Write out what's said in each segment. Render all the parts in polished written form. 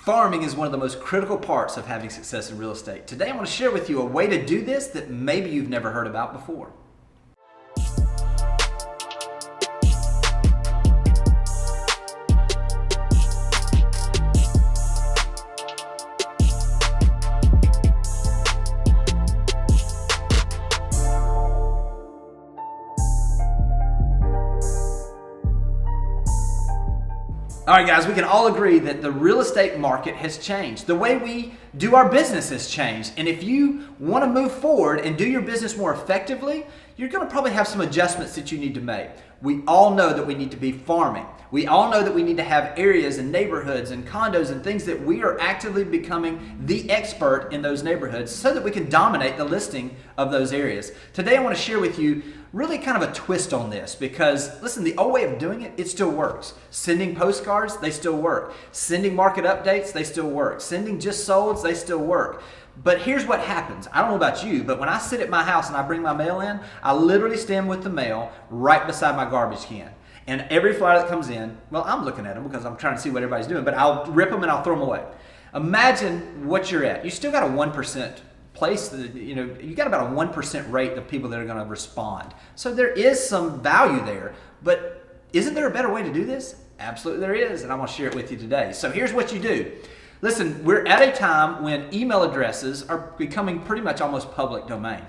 Farming is one of the most critical parts of having success in real estate. Today I want to share with you a way to do this that maybe you've never heard about before. All right, guys, we can all agree that the real estate market has changed. The way we do our business has changed. And if you want to move forward and do your business more effectively, you're going to probably have some adjustments that you need to make. We all know that we need to be farming. We all know that we need to have areas and neighborhoods and condos and things that we are actively becoming the expert in those neighborhoods so that we can dominate the listing of those areas. Today I want to share with you really kind of a twist on this because, listen, the old way of doing it, it still works. Sending postcards, they still work. Sending market updates, they still work. Sending just solds, they still work. But here's what happens. I don't know about you, but when I sit at my house and I bring my mail in, I literally stand with the mail right beside my garbage can. And every flyer that comes in, well, I'm looking at them because I'm trying to see what everybody's doing, but I'll rip them and I'll throw them away. Imagine what you're at. You still got a 1% place, you got about a 1% rate of people that are going to respond. So there is some value there, but isn't there a better way to do this? Absolutely there is, and I'm going to share it with you today. So here's what you do. Listen, we're at a time when email addresses are becoming pretty much almost public domain.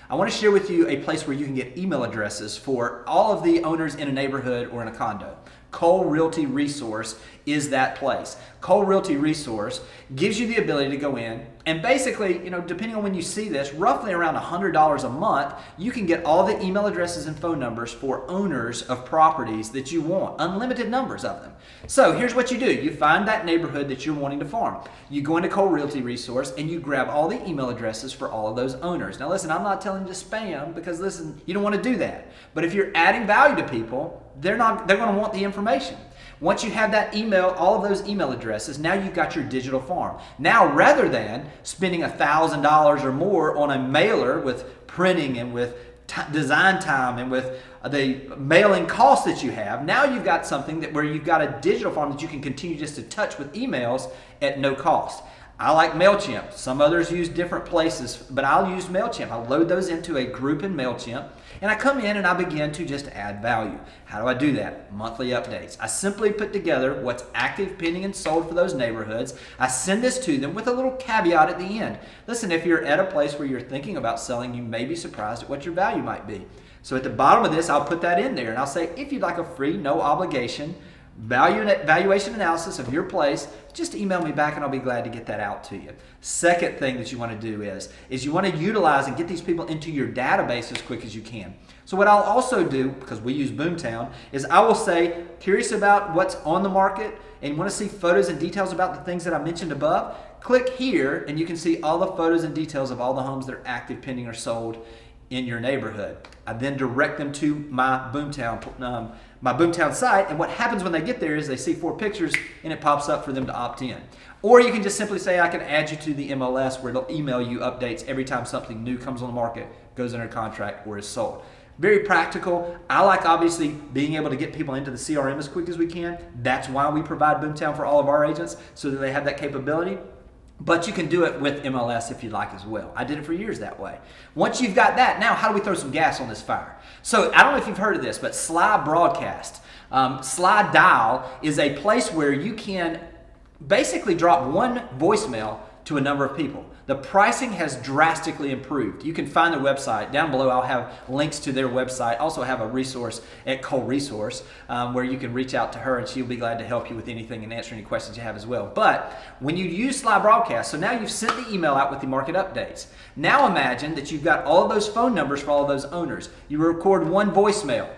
I want to share with you a place where you can get email addresses for all of the owners in a neighborhood or in a condo. Cole Realty Resource is that place. Cole Realty Resource gives you the ability to go in and basically, depending on when you see this, roughly around $100 a month, you can get all the email addresses and phone numbers for owners of properties that you want, unlimited numbers of them. So here's what you do. You find that neighborhood that you're wanting to farm. You go into Cole Realty Resource and you grab all the email addresses for all of those owners. Now listen, I'm not telling you to spam because listen, you don't want to do that. But if you're adding value to people, they're going to want the information. Once you have that email, all of those email addresses, now you've got your digital farm. Now, rather than spending $1,000 or more on a mailer with printing and with design time and with the mailing costs that you have, now you've got something where you've got a digital farm that you can continue just to touch with emails at no cost. I like MailChimp. Some others use different places, but I'll use MailChimp. I'll load those into a group in MailChimp, and I come in and I begin to just add value. How do I do that? Monthly updates. I simply put together what's active, pending, and sold for those neighborhoods. I send this to them with a little caveat at the end. Listen, if you're at a place where you're thinking about selling, you may be surprised at what your value might be. So at the bottom of this, I'll put that in there, and I'll say, if you'd like a free, no obligation valuation analysis of your place, just email me back and I'll be glad to get that out to you. Second thing that you want to do is you want to utilize and get these people into your database as quick as you can. So what I'll also do, because we use Boomtown, is I will say, curious about what's on the market and want to see photos and details about the things that I mentioned above, click here and you can see all the photos and details of all the homes that are active, pending, or sold in your neighborhood. I then direct them to my Boomtown site, and what happens when they get there is they see 4 pictures and it pops up for them to opt in. Or you can just simply say, I can add you to the MLS where it'll email you updates every time something new comes on the market, goes under contract, or is sold. Very practical. I like obviously being able to get people into the CRM as quick as we can. That's why we provide Boomtown for all of our agents, so that they have that capability. But you can do it with MLS if you like as well. I did it for years that way. Once you've got that, now how do we throw some gas on this fire? So I don't know if you've heard of this, but Sly Broadcast, Sly Dial is a place where you can basically drop one voicemail to a number of people. The pricing has drastically improved. You can find their website. Down below I'll have links to their website. Also have a resource at Cole Resource where you can reach out to her and she'll be glad to help you with anything and answer any questions you have as well. But when you use Sly Broadcast, so now you've sent the email out with the market updates. Now imagine that you've got all of those phone numbers for all of those owners. You record one voicemail.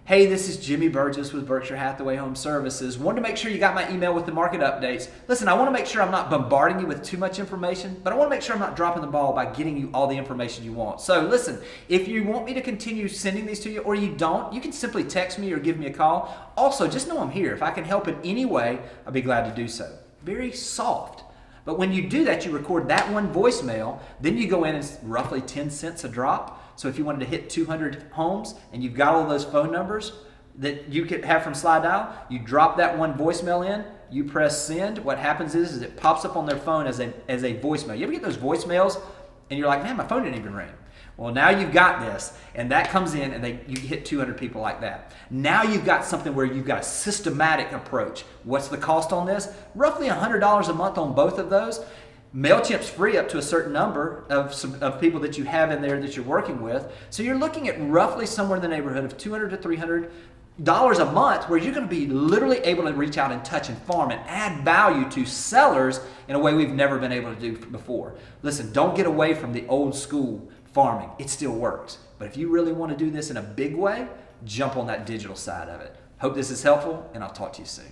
Hey, this is Jimmy Burgess with Berkshire Hathaway HomeServices. Wanted to make sure you got my email with the market updates. Listen, I want to make sure I'm not bombarding you with too much information, but I want to make sure I'm not dropping the ball by getting you all the information you want. So listen, if you want me to continue sending these to you or you don't, you can simply text me or give me a call. Also, just know I'm here. If I can help in any way, I'll be glad to do so. Very soft. But when you do that, you record that one voicemail, then you go in and it's roughly 10 cents a drop. So if you wanted to hit 200 homes and you've got all those phone numbers that you could have from Sly Dial, you drop that one voicemail in, you press send, what happens is it pops up on their phone as a voicemail. You ever get those voicemails and you're like, man, my phone didn't even ring. Well, now you've got this, and that comes in, and you hit 200 people like that. Now you've got something where you've got a systematic approach. What's the cost on this? Roughly $100 a month on both of those. MailChimp's free up to a certain number of people that you have in there that you're working with. So you're looking at roughly somewhere in the neighborhood of $200 to $300 a month, where you're going to be literally able to reach out and touch and farm and add value to sellers in a way we've never been able to do before. Listen, don't get away from the old school farming. It still works. But if you really want to do this in a big way, jump on that digital side of it. Hope this is helpful, and I'll talk to you soon.